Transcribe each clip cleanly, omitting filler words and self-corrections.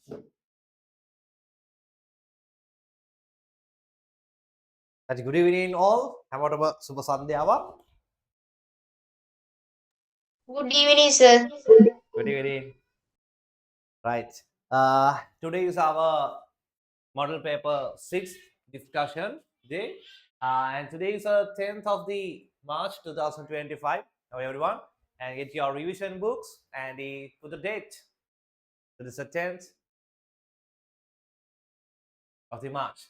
Good evening all. Hamotaba Super Sandhyawa. Good evening, sir. Good evening. Right. Today is our model paper 6 discussion day. And today is 10th of the March 2025. Hello everyone. And get your revision books and put the date. So this is the 10th of the March.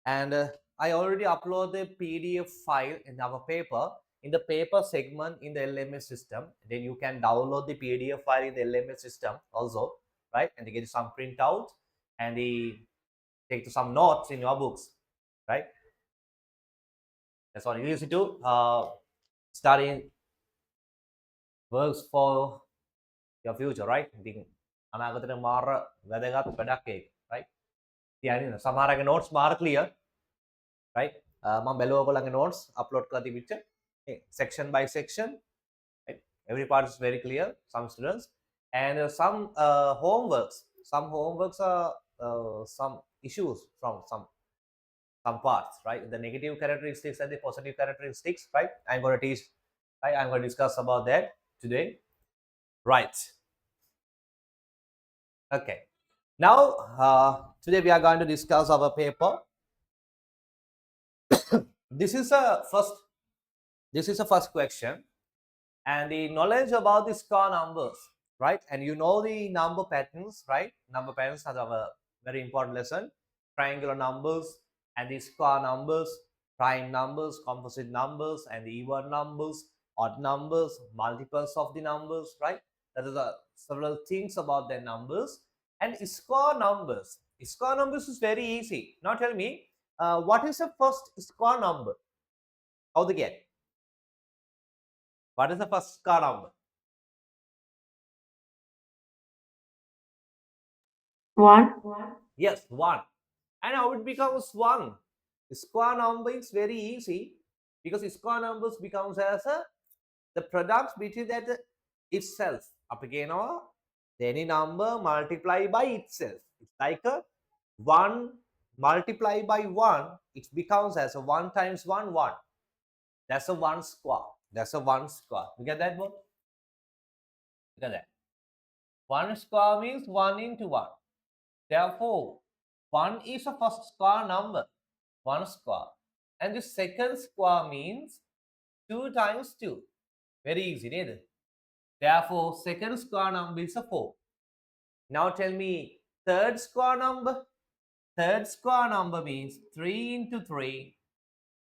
And I already uploaded the PDF file in our paper, in the paper segment in the LMS system. Then you can download the PDF file in the LMS system also, right? And you get some printout and take some notes in your books, right? That's what you used to do. Studying works for your future, right? අනාගතයට මාර වැදගත් වැඩක් ඒක, right? කියන්නේ සමහරගේ notes මාර clear, right? මම බැලුවා ඔයගොල්ලන්ගේ notes upload කරලා තිබිච්ච section by section, right? Every part is very clear, some students, and some homeworks are some issues from some parts, right? The negative characteristics and the positive characteristics, right? I'm going to teach, right? I'm going to discuss about that today, right? Okay, now today we are going to discuss our paper. This is a first question, and the knowledge about the square numbers, right? And you know the number patterns, right? Number patterns are a very important lesson. Triangular numbers and the square numbers, prime numbers, composite numbers, and the even numbers, odd numbers, multiples of the numbers, right? That is several things about the numbers. And square numbers is very easy. Now tell me, what is the first square number? How to get? What is the first square number? 1. Yes, 1. And how it becomes 1? Square number is very easy because square numbers becomes as the product between that itself. Up again, or any number multiplied by itself. It's like a 1 multiplied by 1, it becomes as a 1 times 1, 1. That's a 1 square. That's a 1 square. You get that, both? Look at that. 1 square means 1 into 1. Therefore, 1 is a first square number, 1 square. And the second square means 2 times 2. Very easy, neither. Therefore, second square number is a 4. Now tell me, third square number. Third square number means 3 into 3.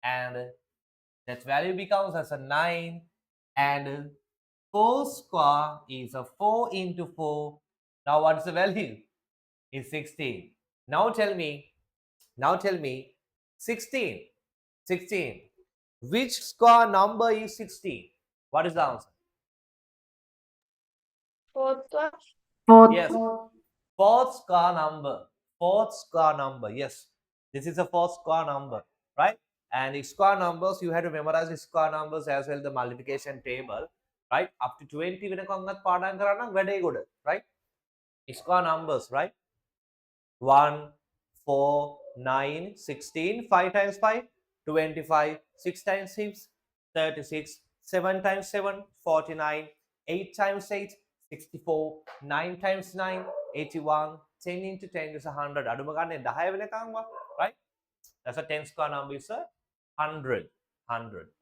And that value becomes as a 9. And 4 square is a 4 into 4. Now what is the value? Is 16. Now tell me, 16. Which square number is 16? What is the answer? Fourth one. Yes, fourth square number. Yes, this is a fourth square number, right? And the square numbers, you have to memorize the square numbers as well, the multiplication table, right? Up to 20 very good, right? Square numbers, right? 1, 4, 9, 16, 5 times 5, 25, 6 times 6, 36, 7 times 7, 49, 8 times 8, 64, 9 times 9, 81, 10 into 10 is 100. Right? That's a 10 square number is a 100,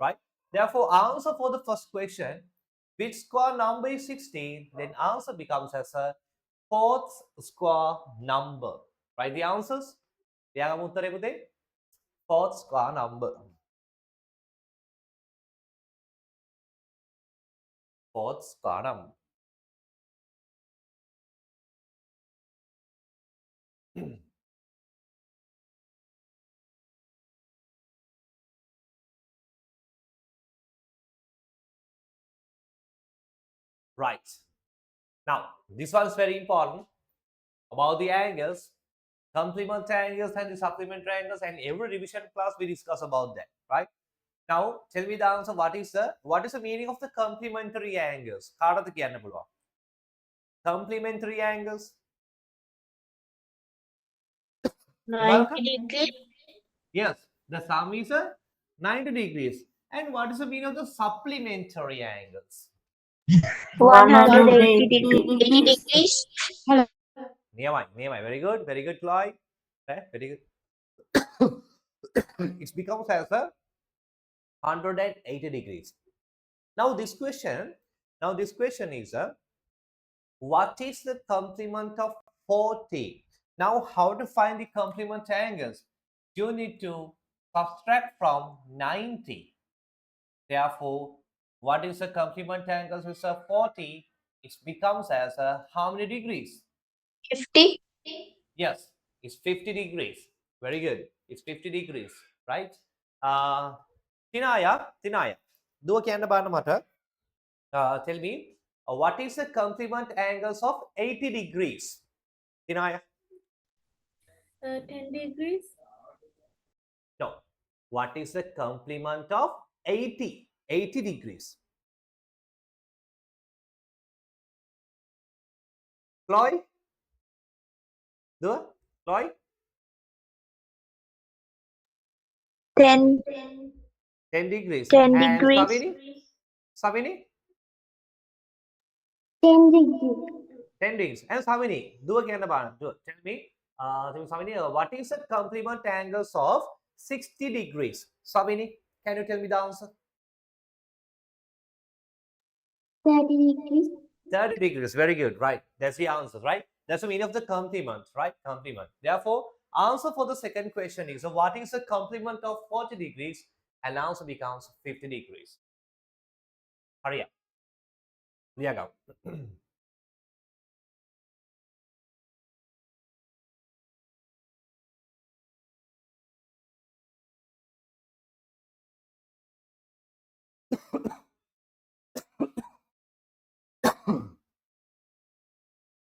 right? Therefore, answer for the first question, which square number is 16, then answer becomes as a fourth square number. Write the answers. Fourth square number. Fourth square number. Right. Now, this one is very important about the angles, complement angles and the supplementary angles, and every revision class we discuss about that, right? Now, tell me the answer. What is the meaning of the complementary angles? Complementary angles. 90 degrees. Yes, the sum is a 90 degrees. And what is the meaning of the supplementary angles? 180 degrees. degrees. Nearby. Very good, Chloe. Okay, very good. It becomes as a 180 degrees. Now this question is what is the complement of 40? Now how to find the complement angles? You need to subtract from 90. Therefore, what is the complement angles with a 40? It becomes as a how many degrees? 50. Yes, it's 50 degrees. Very good. It's 50 degrees, right? Uh, Tinaya, do a canna matter. Tell me, what is the complement angles of 80 degrees? Tinaya? 10 degrees. No. What is the complement of 80 degrees? Chloe? Do it? Chloe? 10. 10 degrees. 10 And degrees. Savini? 10 degrees. 10 degrees. And Savini, do again about do tell me. Savini, what is the complement angles of 60 degrees? Savini, can you tell me the answer? 30 degrees. 30 degrees. Very good. Right. That's the answer, right? That's the meaning of the complement, right? Complement. Therefore, answer for the second question is what is the complement of 40 degrees? And answer becomes 50 degrees. Hurry up. There you go.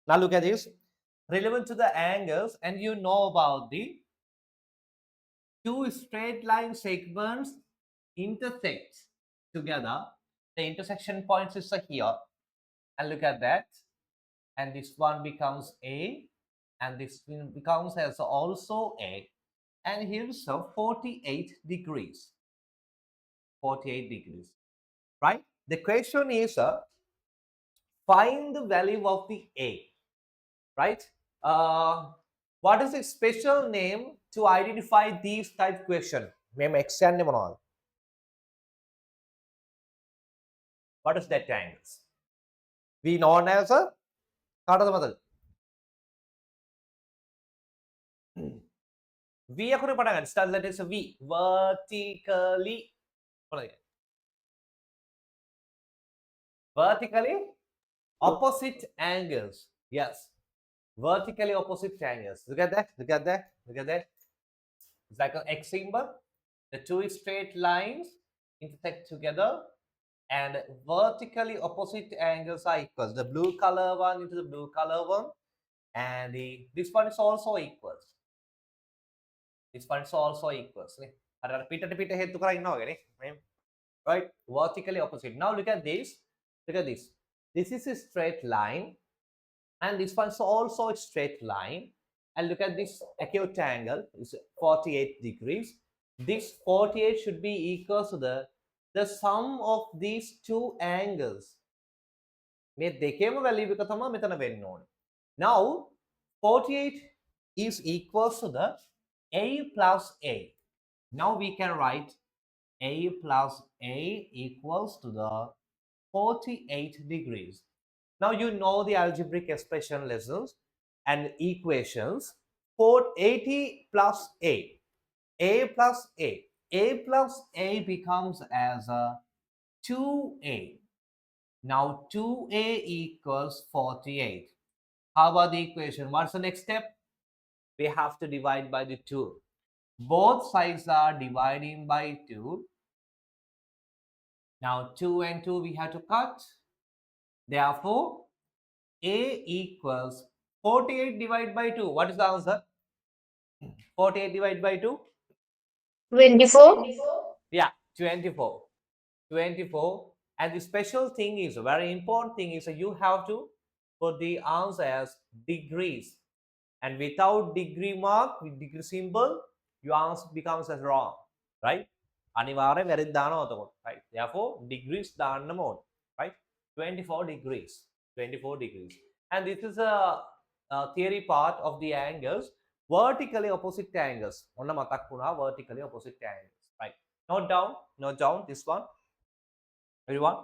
Now look at this. Relevant to the angles, and you know about the two straight line segments intersect together. The intersection points is here. And look at that. And this one becomes A. And this one becomes as also A. And here's 48 degrees. 48 degrees. Right? The question is find the value of the A. Right? Uh, what is a special name to identify these type question? Name X and name all. What is that angles? We known as a V aku padakan start letter is V vertically opposite angles. Yes, vertically opposite angles. Look at that. Look at that. Look at that. It's like an X symbol. The two straight lines intersect together, and vertically opposite angles are equals. The blue color one into the blue color one, and this one is also equals. This one is also equals. Right? Vertically opposite. Now look at this. Look at this. This is a straight line, and this one is also a straight line. And look at this acute angle is 48 degrees. This 48 should be equal to the sum of these two angles. Now 48 is equal to the A plus A. Now we can write A plus A equals to the 48 degrees. Now you know the algebraic expression lessons and equations. 480 plus A plus A plus A becomes as a 2A. Now 2A equals 48. How about the equation? What's the next step? We have to divide by the 2. Both sides are dividing by 2. Now 2 and 2 we have to cut. Therefore, A equals 48 divided by 2. What is the answer? 48 divided by 2? 24. Yeah, 24. 24. And the special thing is, a very important thing is, you have to put the answer as degrees. And without degree mark, with degree symbol, your answer becomes as wrong, right? අනිවාර්යෙන් වැරදිදානවා එතකොට, right? Therefore, degrees දාන්නම ඕන, right? 24 degrees, 24 degrees. And this is a theory part of the angles, vertically opposite angles. ඔන්න මතක් වුණා vertically opposite angles, right? Note down this one, everyone.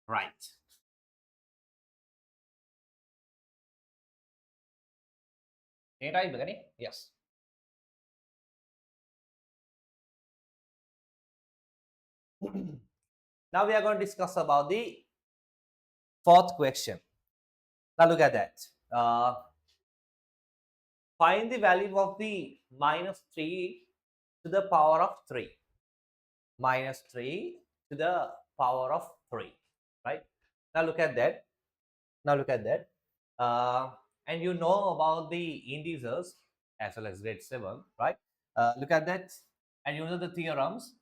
Right. ඒටයි බගනේ? Yes. Now we are going to discuss about the fourth question. Now look at that. Find the value of the minus 3 to the power of 3. Minus 3 to the power of 3. Right? Now look at that. And you know about the integers as well as grade 7. Right? Look at that. And you know the theorems.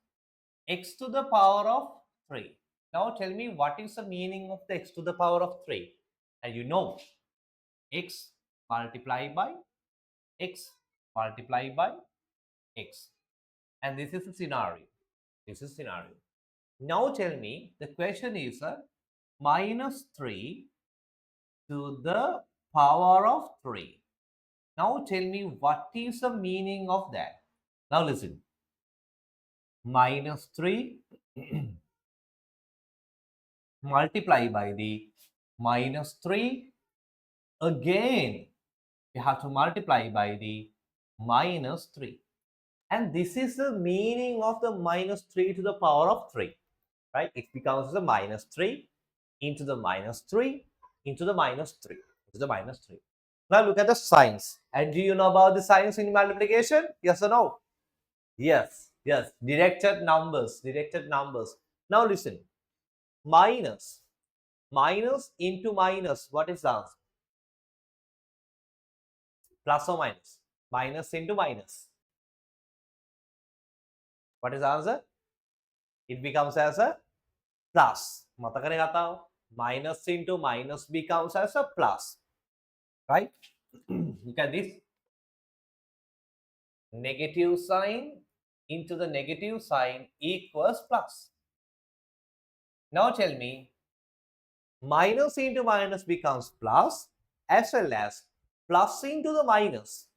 X to the power of 3. Now tell me what is the meaning of the x to the power of 3. And you know x multiplied by x multiplied by x. And this is the scenario. This is scenario. Now tell me, the question is minus 3 to the power of 3. Now tell me what is the meaning of that. Now listen. Minus 3 multiply by the minus 3. Again, you have to multiply by the minus 3. And this is the meaning of the minus 3 to the power of 3. Right? It becomes the minus 3 into the minus 3 into the minus 3 into the minus 3. Now look at the signs. And do you know about the signs in multiplication? Yes or no? Yes. Directed numbers. Now listen. Minus into minus. What is the answer? Plus or minus? Minus into minus. What is the answer? It becomes as a plus. මතකනේ කතාව. Minus into minus becomes as a plus. Right? Look at this. Negative sign into the negative sign equals plus. Now tell me, minus into minus becomes plus as well as plus into the minus.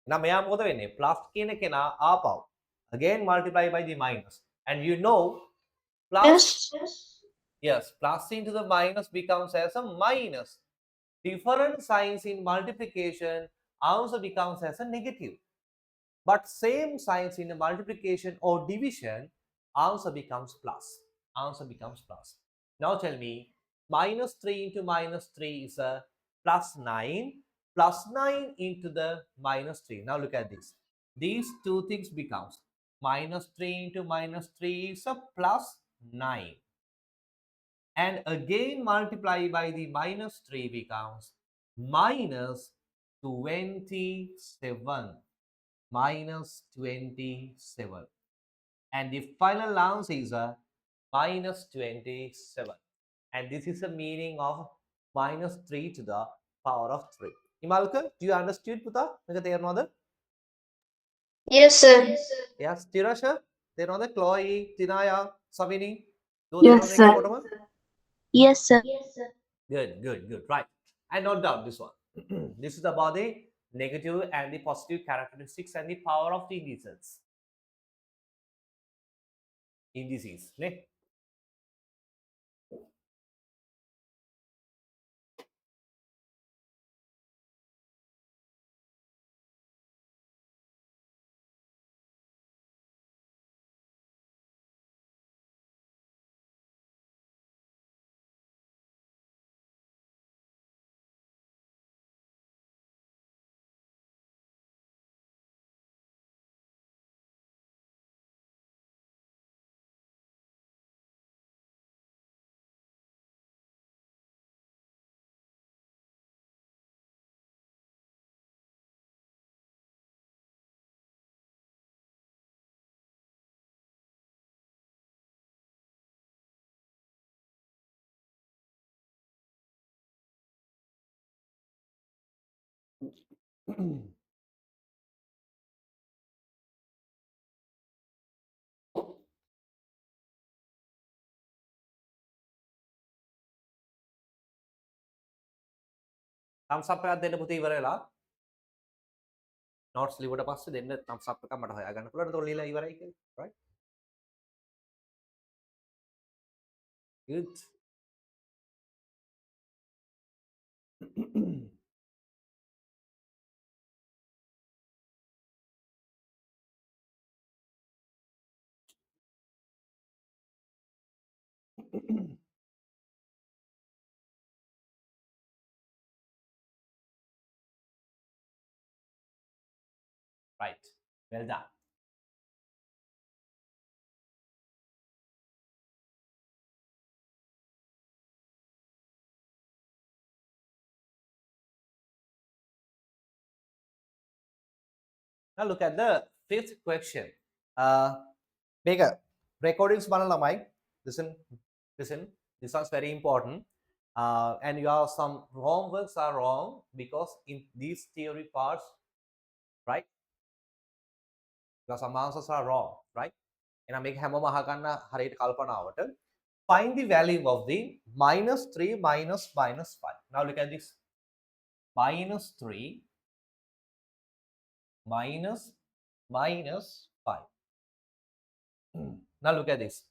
Now මෙයා මොකද වෙන්නේ? Plus කියන කෙනා ආපහු again multiply by the minus. And you know plus yes, plus into the minus becomes as a minus. Different signs in multiplication also becomes as a negative. But same signs in the multiplication or division answer becomes plus. Now tell me, minus 3 into minus 3 is a plus 9. Plus 9 into the minus 3. Now look at this. These two things becomes minus 3 into minus 3 is a plus 9. And again multiply by the minus 3 becomes minus 27 minus 27. And the final answer is minus 27. And this is the meaning of minus 3 to the power of 3. Imalka, do you understand Puta? Yes, sir. Yes, Tirasha, they know the Chloe, Tinaya, Savini. Do they know Yes, the sir. Kotama? Yes, sir. Good, good, good. Right. And note down this one. This is about the negative and the positive characteristics and the power of the indices. Indices. Ne? thumbs up එකක් දෙන්න පුතේ ඉවර වෙලා notes ලිව්වට පස්සේ දෙන්න thumbs up එකක් මට හොයා ගන්න පුළුවන්. ඒතකොට ලියලා ඉවරයි කියලා. Right? Good. Right. Well done. Now look at the fifth question. Make a recordings lamai. Listen, listen. This one's very important. And your some homeworks are wrong because in these theory parts, right? Because some answers are wrong, right? And I make හැමෝම අහගන්න හරියට කල්පනාවට. Find the value of the minus 3 minus minus 5. Now look at this. Minus 3 minus minus 5. Now look at this.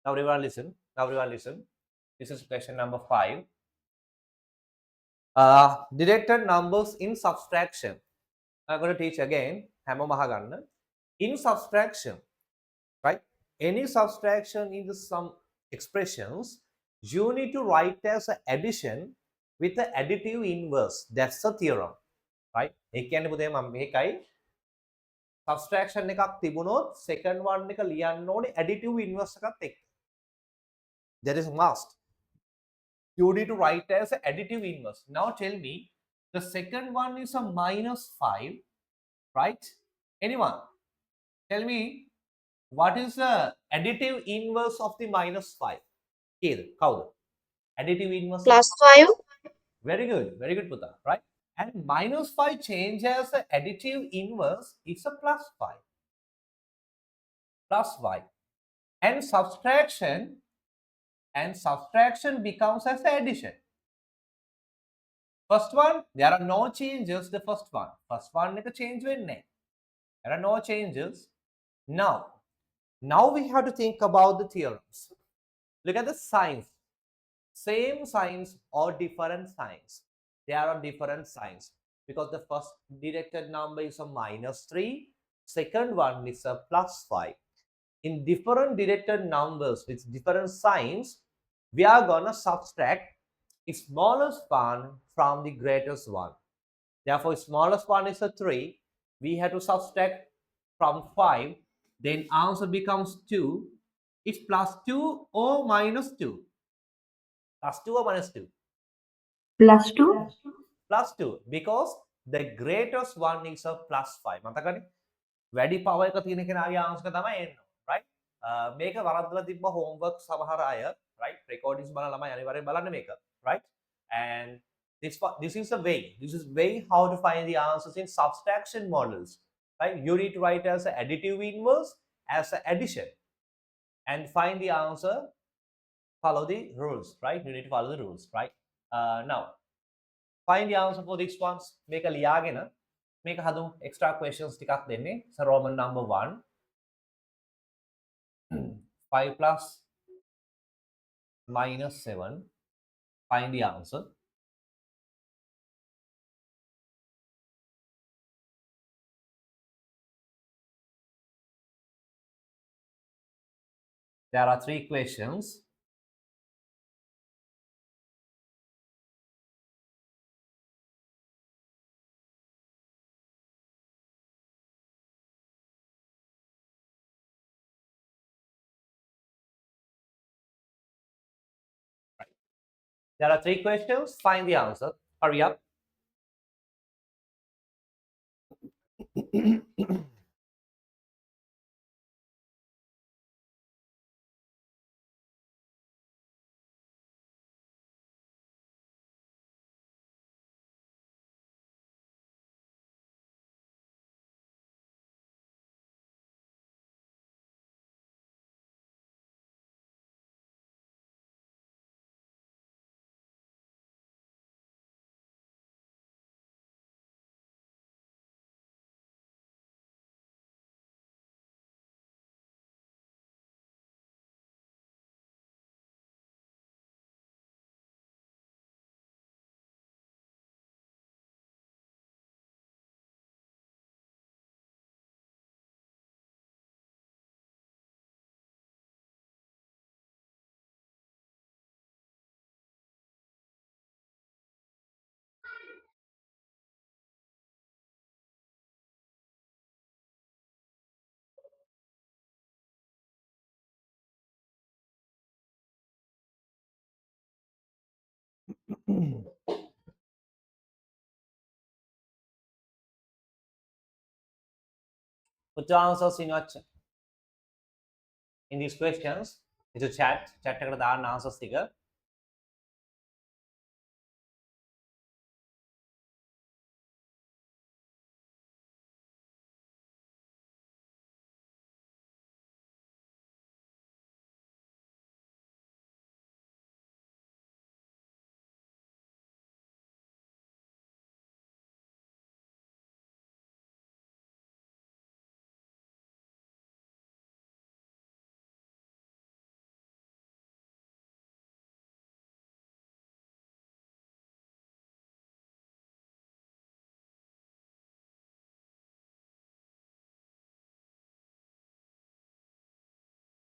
Now everyone listen. Now everyone listen. This is question number 5. Directed numbers in subtraction. I'm going to teach again. In subtraction, right? Any subtraction in some expressions, you need to write as an addition with the additive inverse. That's the theorem, right? Subtraction එකක් තිබුණොත් second one එක ලියන්න ඕනේ additive inverse එකත් එක්ක. That is must. You need to write as an additive inverse. Now tell me, the second one is a minus 5, right? Anyone? Tell me, what is the additive inverse of the minus 5? Kauda. Additive inverse. Plus 5. Very good, Puta, right? And minus 5 change as the additive inverse is a plus 5. Plus 5. And subtraction becomes as addition. First one, there are no changes. The first one make a change when there are no changes. Now we have to think about the theorems. Look at the signs. Same signs or different signs. There are different signs because the first directed number is a minus 3. Second one is a plus 5. In different directed numbers with different signs, we are gonna subtract the smallest one from the greatest one. Therefore, smallest one is a 3. We have to subtract from 5. Then answer becomes 2. It's plus 2 or minus 2? Plus 2 or minus 2? Plus 2. Plus 2. Because the greatest one is a plus 5. මතකනේ? වැඩි power එක තියෙන කෙනාගේ answer එක තමයි එන්නේ. Right? මේක වරද්දලා තිබ්බ homework සමහර අය, right? recordings බලලා ළමයි අනිවාර්යෙන් බලන්න මේක. Right? And this is a way. This is way how to find the answers in subtraction models. Right? You need to write as an additive inverse, as an addition, and find the answer. Follow the rules, right? You need to follow the rules, right? Now, find the answer for these ones. Make a ලියාගෙන මේක හදමු. Extra questions ටිකක් දෙන්නේ. So Roman number 1. 5 plus minus 7. Find the answer. There are 3 questions. There are 3 questions. Find the answer. Hurry up. Put the answers in your in these questions into chat. Chat එකට දාන්න answers ටික.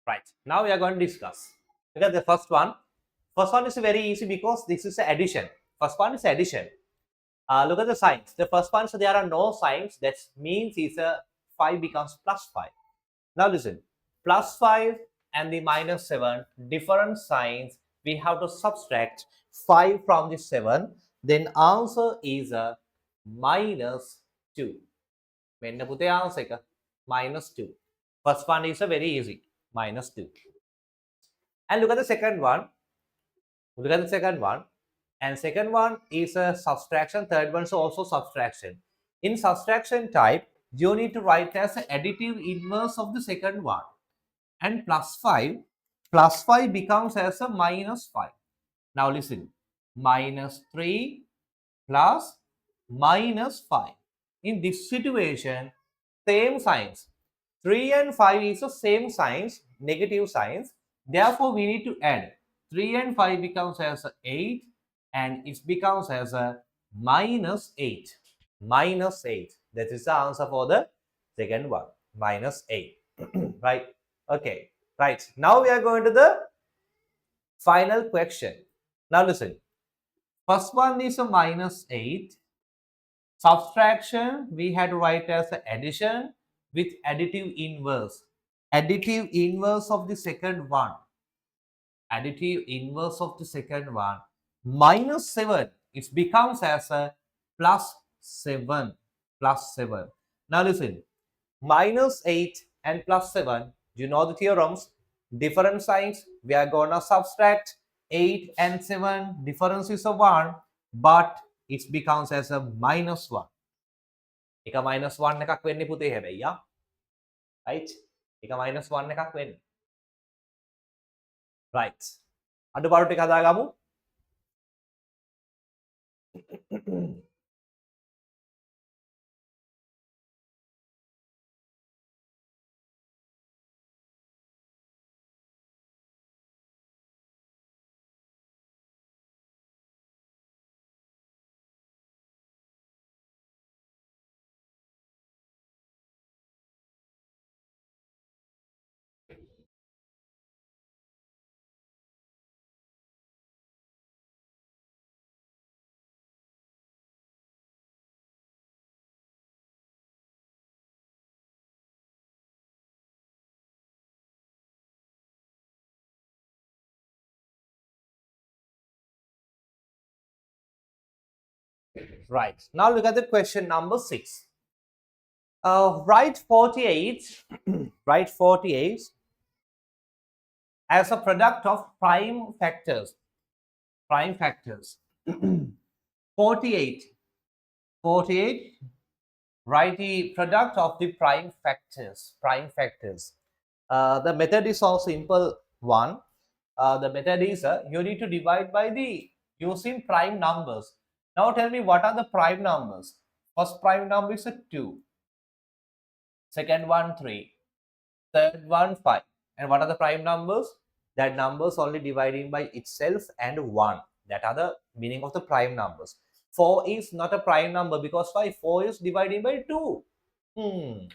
Right. Now we are going to discuss. Look at the first one. First one is very easy because this is addition. First one is addition. Look at the signs. The first one, so there are no signs. That means it's a 5 becomes plus 5. Now listen. Plus 5 and the minus 7, different signs. We have to subtract 5 from the 7. Then answer is a minus 2. When the answer is minus 2. First one is a very easy. Minus 2. And look at the second one. Look at the second one. And second one is a subtraction. Third one is also subtraction. In subtraction type, you need to write as an additive inverse of the second one. And plus 5 becomes as a minus 5. Now listen. Minus 3 plus minus 5. In this situation, same signs. 3 and 5 is the same signs, negative signs. Therefore, we need to add. 3 and 5 becomes as 8 and it becomes as a minus 8. Minus 8. That is the answer for the second one. Minus 8. Right? Okay. Right. Now we are going to the final question. Now listen. First one is a minus 8. Subtraction, we had to write as addition with additive inverse. Additive inverse of the second one. Additive inverse of the second one. Minus 7, it becomes as a plus 7 plus 7. Now listen, minus 8 and plus 7, you know the theorems, different signs, we are gonna subtract 8 and 7, difference is a 1, but it becomes as a minus 1. එක minus 1 එකක් වෙන්නේ පුතේ හැබැයි යා. right? එක minus 1 එකක් වෙන්නේ. right. අඩුපාඩු ටික හදාගමු. Right. Now look at the question number 6. Write 48, write 48 as a product of prime factors. Prime factors. 48. 48. Write the product of the prime factors. Prime factors. The method is also simple one. The method is you need to divide by the using prime numbers. Now tell me what are the prime numbers. First prime number is a 2. Second one 3. Third one 5. And what are the prime numbers? That numbers only dividing by itself and 1. That are the meaning of the prime numbers. 4 is not a prime number because why? 4 is dividing by 2.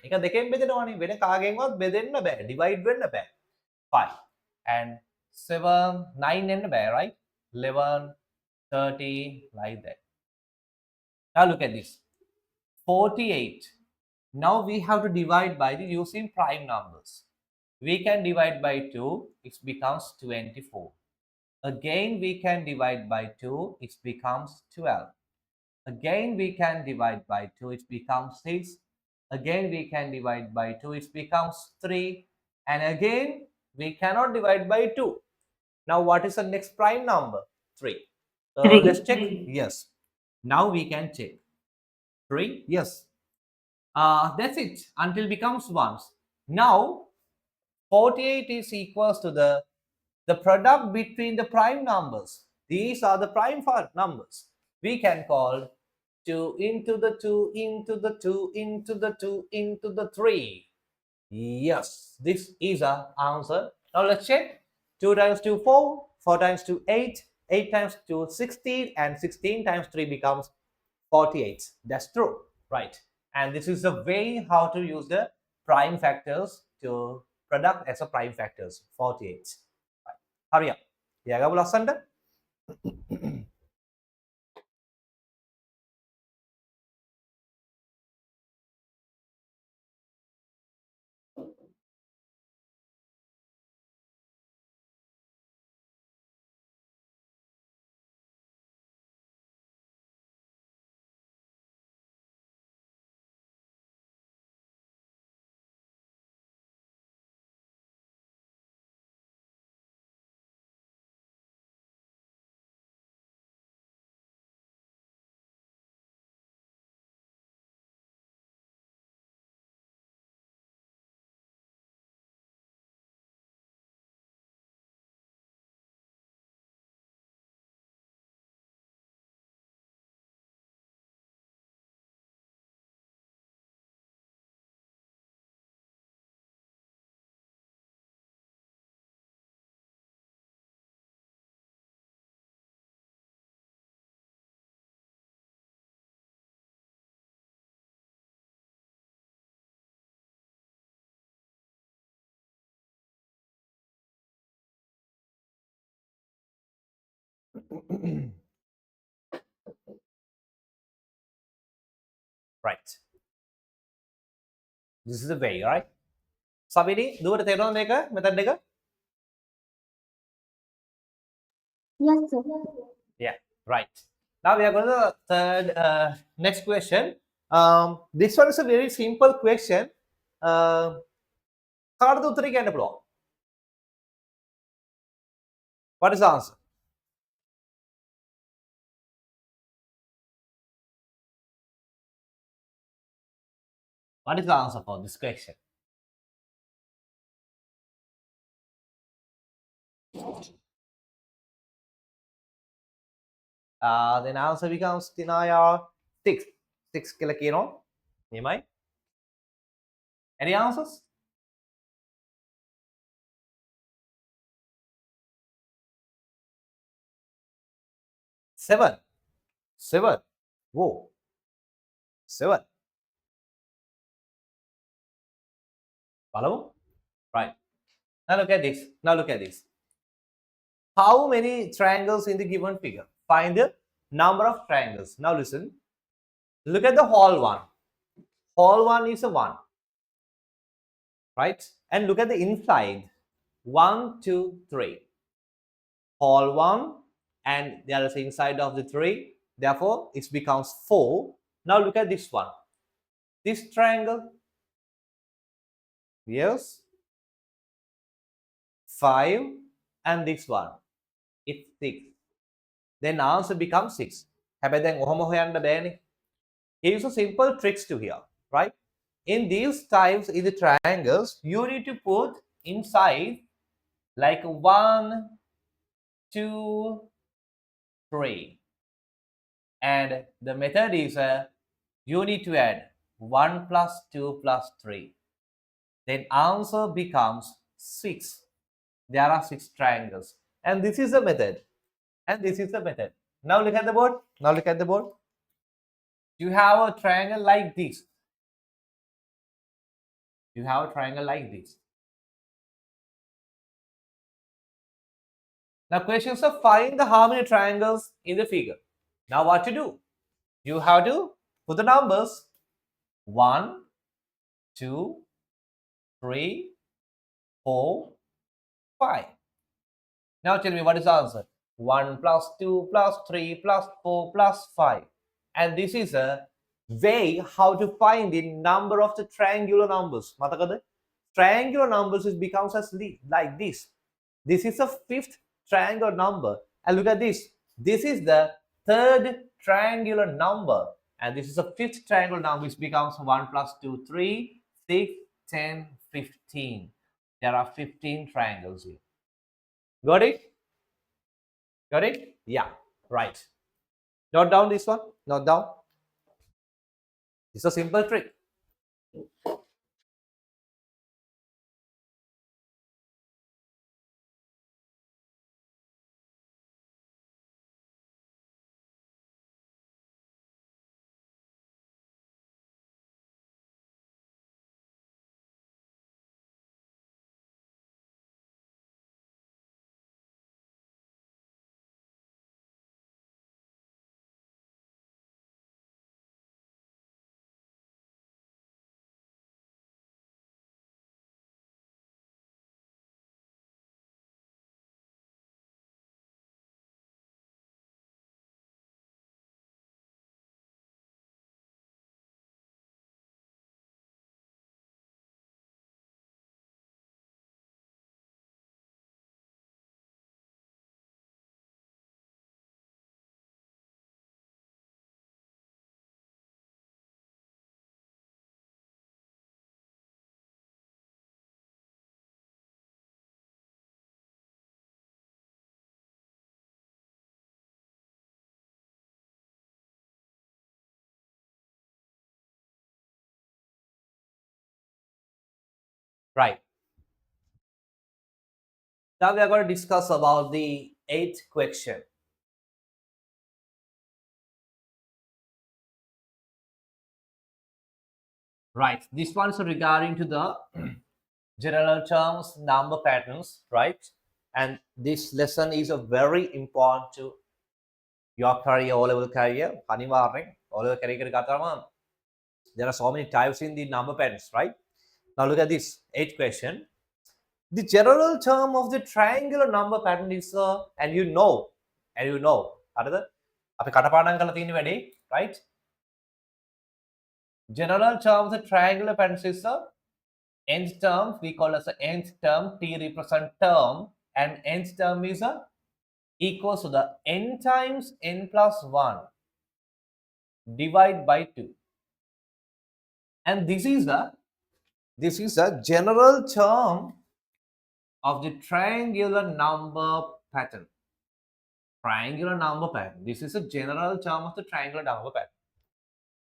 එක දෙකෙන් බෙදෙනවනේ වෙන කාගෙන්වත් බෙදෙන්න බෑ divide වෙන්න බෑ 5 and 7 9 එන්න බෑ right 11 30 like that. Now look at this 48. Now we have to divide by the using prime numbers. We can divide by 2, it becomes 24. Again we can divide by 2, it becomes 12. Again we can divide by 2, it becomes 6. Again we can divide by 2, it becomes 3. And again we cannot divide by 2. Now what is the next prime number? 3. Let's check. Yes. Now we can check. 3. Yes. That's it until becomes 1. Now 48 is equals to the product between the prime numbers. These are the prime numbers. We can call 2 into the 2 into the 2 into the 2 into the 3. Yes, this is our answer. Now let's check. 2 times 2, 4. 4 times 2, 8. 8 times 2, 16. And 16 times 3 becomes 48. That's true, right? And this is the way how to use the prime factors to product as a prime factors, 48. Right. Hurry up. Yeah, last under. Right. This is the way, right? Sabini, දුවට තේරෙනවද මේක method එක? Yes, sir. Yeah, right. Now we are going to the third next question. This one is a very simple question. What is the answer? What is the answer for this question? Then answer becomes Tinaya 6. 6 kilokino. Nimai? Any answers? 7. 7. Whoa. 7. Follow? Right. Now look at this. Now look at this. How many triangles in the given figure? Find the number of triangles. Now listen. Look at the whole one. Whole one is a 1. Right? And look at the inside. 1, 2, 3. Whole 1. And there is inside of the 3. Therefore, it becomes 4. Now look at this one. This triangle. Yes. 5. And this one. It's 6. Then answer becomes 6. හැබැයි දැන් ඔහොම හොයන්න බෑනේ. Here's a simple tricks to here, right? In these types, in the triangles, you need to put inside like 1, 2, 3. And the method is you need to add 1 plus 2 plus 3. Then answer becomes 6. There are 6 triangles. And this is the method. And this is the method. Now look at the board. Now look at the board. You have a triangle like this. You have a triangle like this. Now questions are find the how many triangles in the figure. Now what to do? You have to put the numbers 1, 2, 3, 4, 5. Now tell me what is the answer? 1 plus 2 plus 3 plus 4 plus 5. And this is a way how to find the number of the triangular numbers. Matakada? Triangular numbers becomes as like this. This is the 5th triangular number. And look at this. This is the 3rd triangular number. And this is the 5th triangular number, which becomes 1 plus 2, 3, 6, 10, 15. There are 15 triangles here. Got it? Got it? Yeah, right. Note down this one. Note down. It's a simple trick. Right. Now we are going to discuss about the 8th question. Right. This one is regarding to the general terms, number patterns, right? And this lesson is a very important to your career, O-level career. O-level career there are so many types in the number patterns, right? Now look at this 8th question. The general term of the triangular number pattern is and you know, another අපි කටපාඩම් කරලා තියෙන වැඩේ, right? General term of the triangular pattern is the nth term we call as the nth term. T represent term, and nth term is a equals to the n times n plus 1 divide by 2, and this is the general term of the triangular number pattern. Triangular number pattern. This is a general term of the triangular number pattern,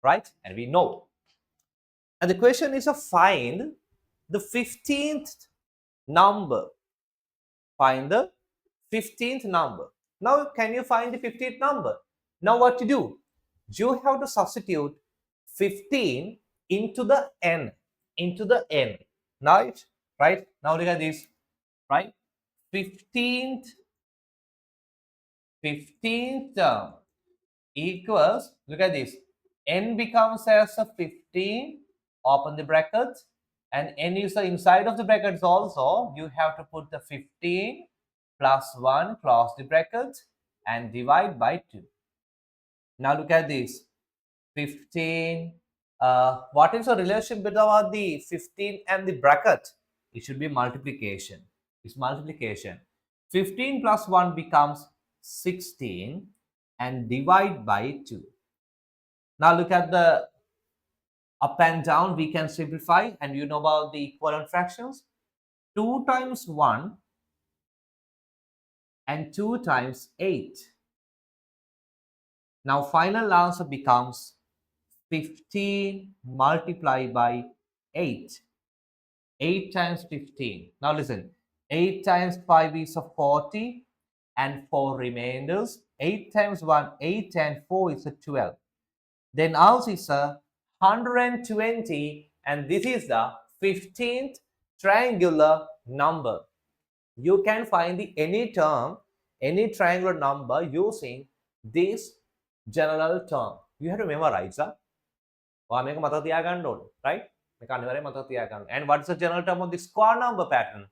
right? And we know. And the question is to find the 15th number. Find the 15th number. Now, can you find the 15th number? Now, what to do? You have to substitute 15 into the n. Right? Right? Now, look at this. Right? 15th term equals, look at this, n becomes as a 15, open the brackets, and n is the inside of the brackets also. You have to put the 15 plus 1, close the brackets, and divide by 2. Now look at this, 15, what is the relationship between the 15 and the bracket? It should be multiplication. It's multiplication. 15 plus 1 becomes 16, and divide by 2. Now look at the up and down, we can simplify, and you know about the equivalent fractions. 2 times 1 and 2 times 8. Now final answer becomes 15 multiplied by 8. 8 times 15. Now listen, 8 times 5 is a 40, and 4 remainders. 8 times 1, 8, and 4 is a 12. Then ours is a 120, and this is the 15th triangular number. You can find the any term, any triangular number using this general term. You have to memorize. මේක මතක තියාගන්න ඕනේ, right? මේක අනිවාර්යයෙන් මතක තියාගන්න. And what is the general term of the square number pattern?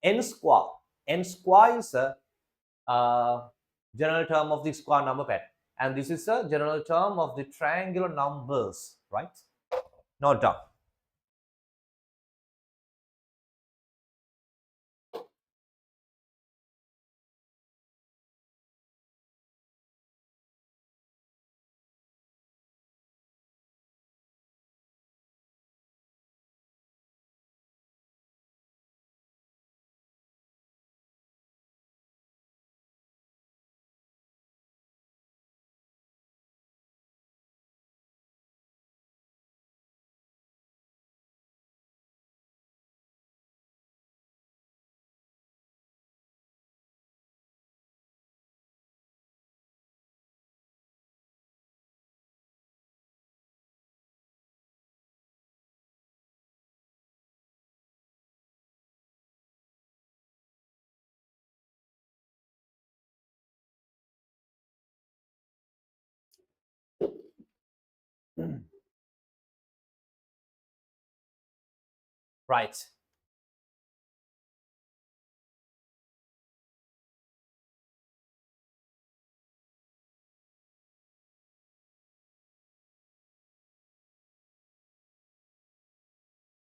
N square. N square is a general term of the square number pattern. And this is a general term of the triangular numbers, right? Note down. Right.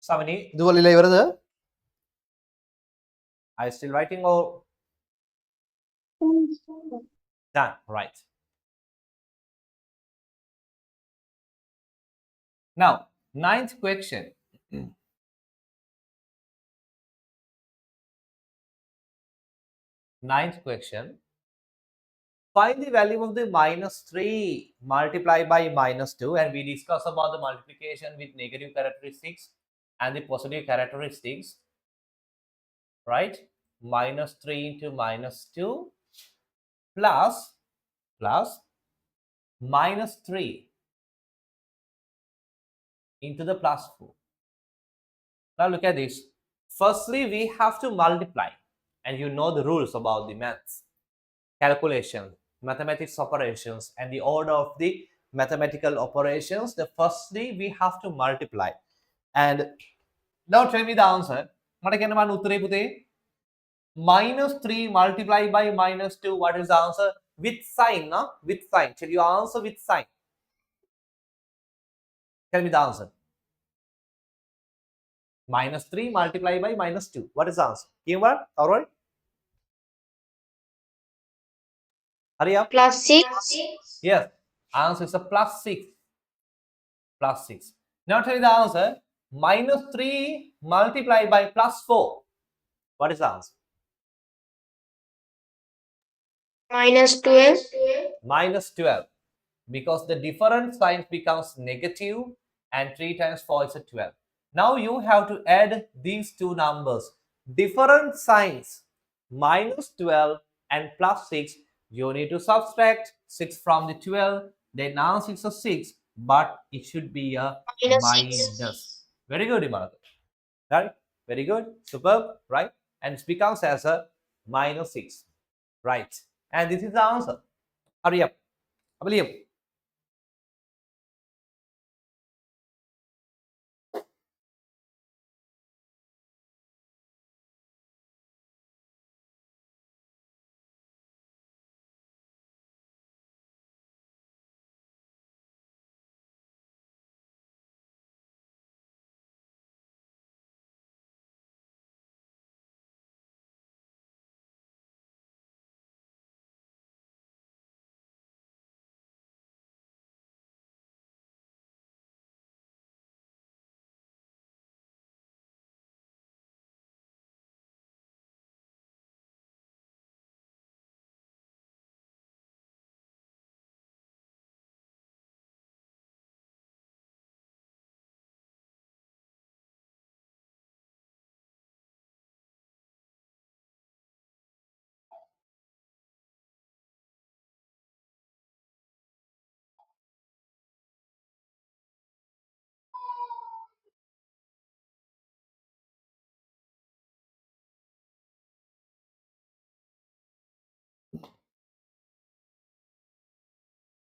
Samini, දුවලිලා ඉවරද? Are you still writing or done? Right. Now, ninth question. Ninth question. Find the value of the minus 3 multiplied by minus 2, and we discuss about the multiplication with negative characteristics and the positive characteristics, right? Minus 3 into minus 2 plus minus 3 into the plus 4. Now look at this. Firstly, we have to multiply, and you know the rules about the maths, calculation, mathematics operations, and the order of the mathematical operations. The firstly, we have to multiply. And now tell me the answer. Minus 3 multiplied by minus 2. What is the answer? with sign, no? With sign. Tell your answer with sign. Tell me the answer. Minus 3 multiplied by minus 2. What is the answer? Keyword? Alright. Hurry up. Plus 6. Yes. Answer is a plus 6. Plus 6. Now tell me the answer. Minus 3 multiplied by plus 4. What is the answer? Minus 12. Minus 12. Because the different signs becomes negative and 3 times 4 is a 12. Now you have to add these two numbers. Different signs minus 12 and plus 6. You need to subtract 6 from the 12. Then answer is a 6, but it should be a Minus 6. minus. Very good, Imanat. Right? Very good. Superb. Right? And it becomes as a minus 6. Right. And this is the answer. Hurry up. I believe.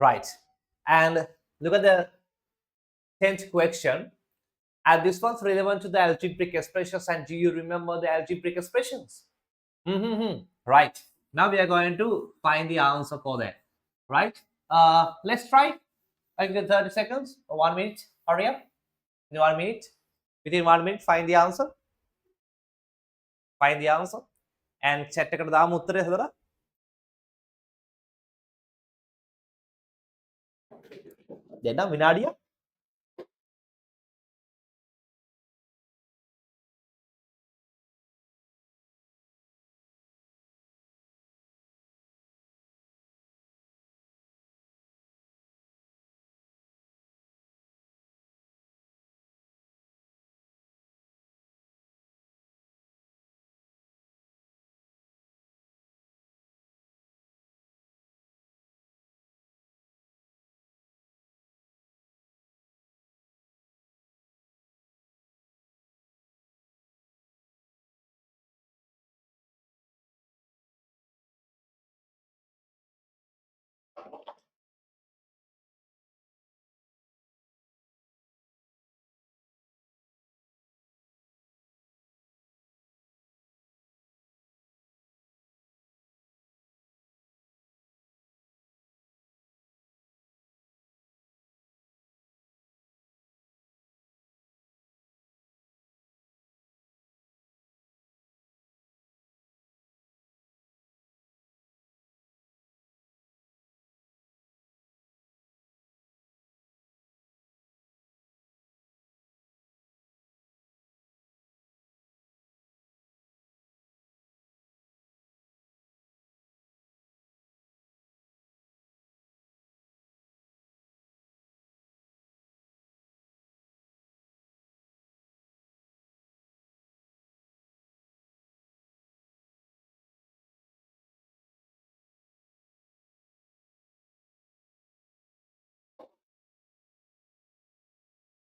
Right. And look at the 10th question. And this one's relevant to the algebraic expressions. And do you remember the algebraic expressions? Right. Now we are going to find the answer for that. Right. Let's try. I get 30 seconds or 1 minute. Hurry up. In 1 minute. Within 1 minute, find the answer. Find the answer. And chat එකට දාමු උත්තරය හදලා. දෙන්න විනාඩිය.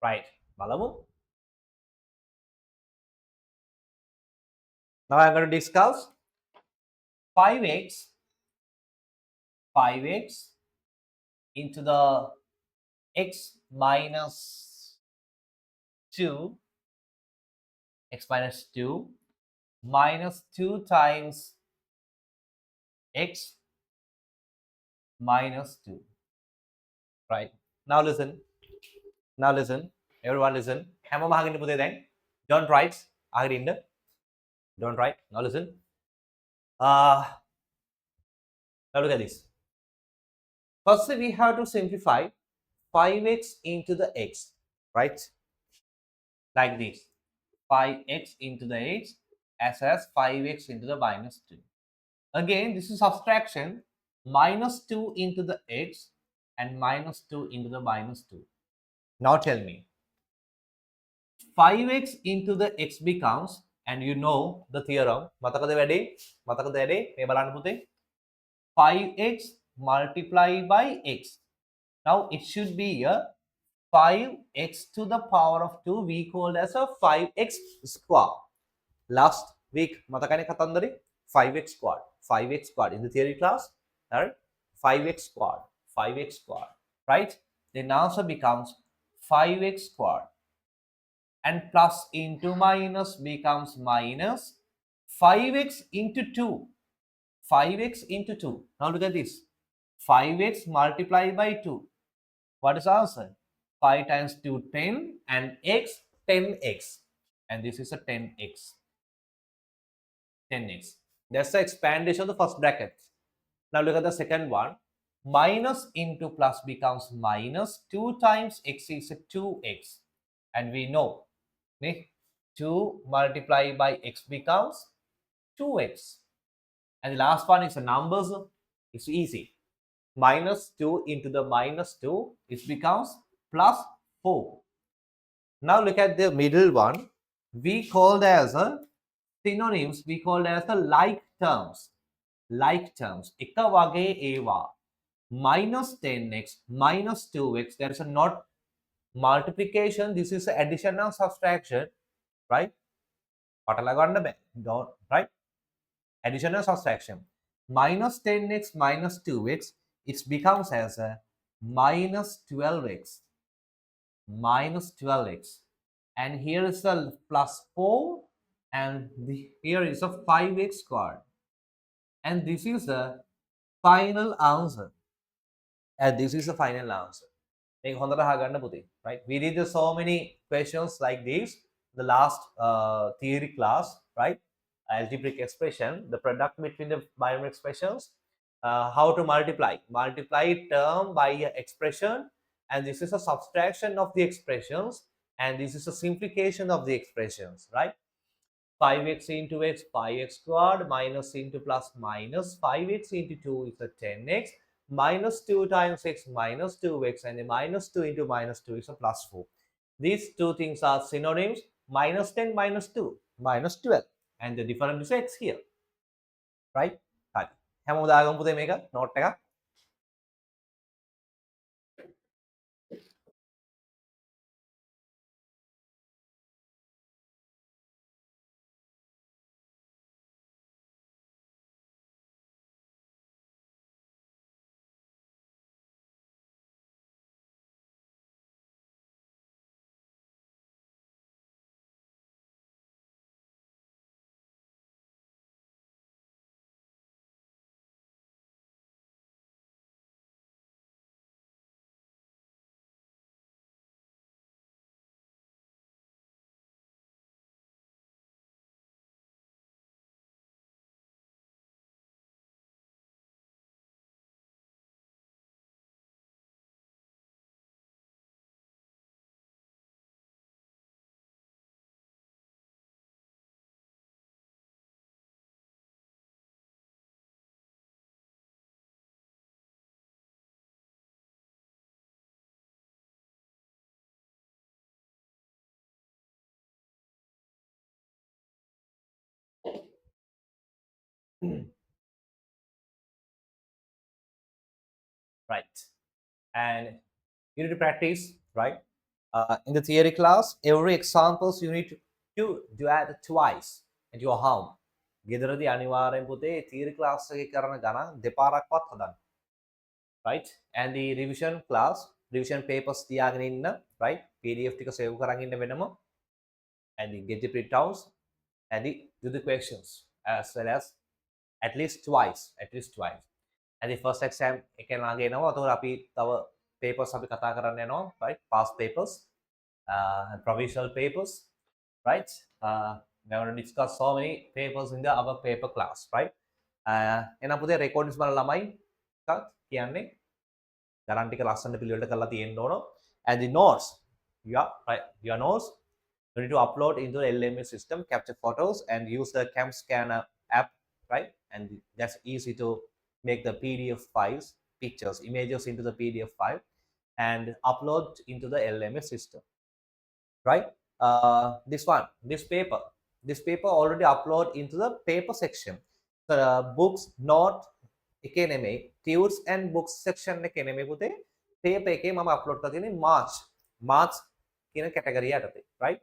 Right. බලමු. Now I'm going to discuss 5x into the x minus 2 x minus 2 minus 2 times x minus 2. Right? Now listen. Now listen. Everyone listen. Don't write. Don't write. Now listen. Uh, now look at this. First, we have to simplify 5x into the x, right? Like this. 5x into the x as 5x into the minus 2. Again, this is subtraction. Minus 2 into the x and minus 2 into the minus 2. Now tell me, 5x into the x becomes, and you know the theorem, 5x multiplied by x. Now it should be a 5x to the power of 2 we called as a 5x square. Last week, matakane katandari 5x squared. 5x squared in the theory class, right? 5x squared, 5x squared, right? Then answer becomes 5x squared, and plus into minus becomes minus 5x into 2. 5x into 2. Now look at this. 5x multiplied by 2. What is the answer? 5 times 2, 10, and x, 10x. And this is a 10x. 10x. That's the expandation of the first bracket. Now look at the second one. Minus into plus becomes minus. 2 times x is a 2x. And we know 2 multiplied by x becomes 2x. And the last one is the numbers. It's easy. Minus 2 into the minus 2, it becomes plus 4. Now look at the middle one. We called as a synonyms, we called as the like terms. Like terms. Eka wage eva. Minus 10x, minus 2x. There is a not multiplication. This is addition and subtraction. Right? Don't, right? Addition and subtraction. Minus 10x minus 2x, it becomes as a minus 12x. Minus 12x. And here is the plus 4, and here is a 5x squared. And this is the final answer. And this is the final answer. Right? We did so many questions like this. The last theory class, right? Algebraic expression, the product between the binary expressions, how to multiply term by expression, and this is a subtraction of the expressions, and this is a simplification of the expressions, right? 5x into x, 5x squared, minus into plus minus, 5x into 2 is a 10x, minus 2 times x minus 2x, and a minus 2 into minus 2 is a plus 4. These two things are synonyms. Minus 10 minus 2 minus 12, and the difference is x here, right? හැමෝම දාගමු පුතේ මේක note එක. Right. And you need to practice, right? In the theory class, every examples you need to do it twice at your home. ගෙදරදී අනිවාර්යෙන් පුතේ theory class එකේ කරන ගණන් දෙපාරක්වත් හදන්න. Right? And the revision class, revision papers තියාගෙන ඉන්න, right? PDF ටික save කරන් ඉන්න වෙනම, and get the printouts and do the questions as well as at least twice, and the first exam එකෙන් ළඟ එනවා. එතකොට අපි තව papers අපි කතා කරන්න යනවා, right? Past papers, and provisional papers, right? We're going to discuss so many papers in the our paper class, right? එහෙනම් පුතේ recordings බලන ළමයි ටිකක් කියන්නේ ගණන් ටික ලස්සනට පිළිවෙලට කරලා තියෙන්න ඕන. And the notes, yeah, right, your notes you need to upload into the LMS system, capture photos and use the cam scanner app, right? And that's easy to make the PDF files, pictures, images into the PDF file and upload into the LMS system, right? This paper already upload into the paper section. The books, note එකේ නෙමෙයි, tunes and books section එකේ නෙමෙයි පුතේ, paper එකේ මම upload කරලා තියෙන්නේ March කියන category යටතේ, right?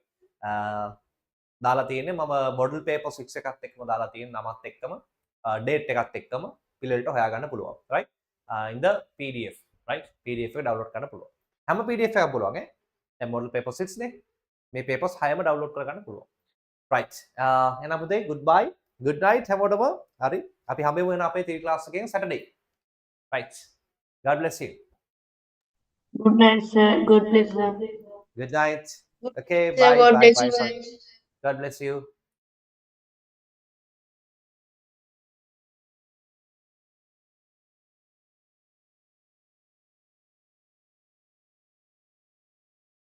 දාලා තියෙන්නේ මම model paper 6 එකත් එක්කම දාලා තියෙන නමත් එක්කම date එකත් එක්කම පිළිවෙලට හොයාගන්න පුළුවන්, right? In the PDF, right? PDF එක download කරන්න පුළුවන්. හැම PDF එකක්ම පුළුවන් ඈ. දැන් model paper 6 නේ. මේ papers 6ම download කරගන්න පුළුවන්. right. එහෙනම් පුතේ goodbye, good night හැමෝටම. හරි. අපි හම්බෙමු වෙන අපේ theory class එකෙන් Saturday. right. God bless you. Good night, sir. God bless, sir. Good night. Okay, Sir, bye God bye bless bye you. son. God bless you.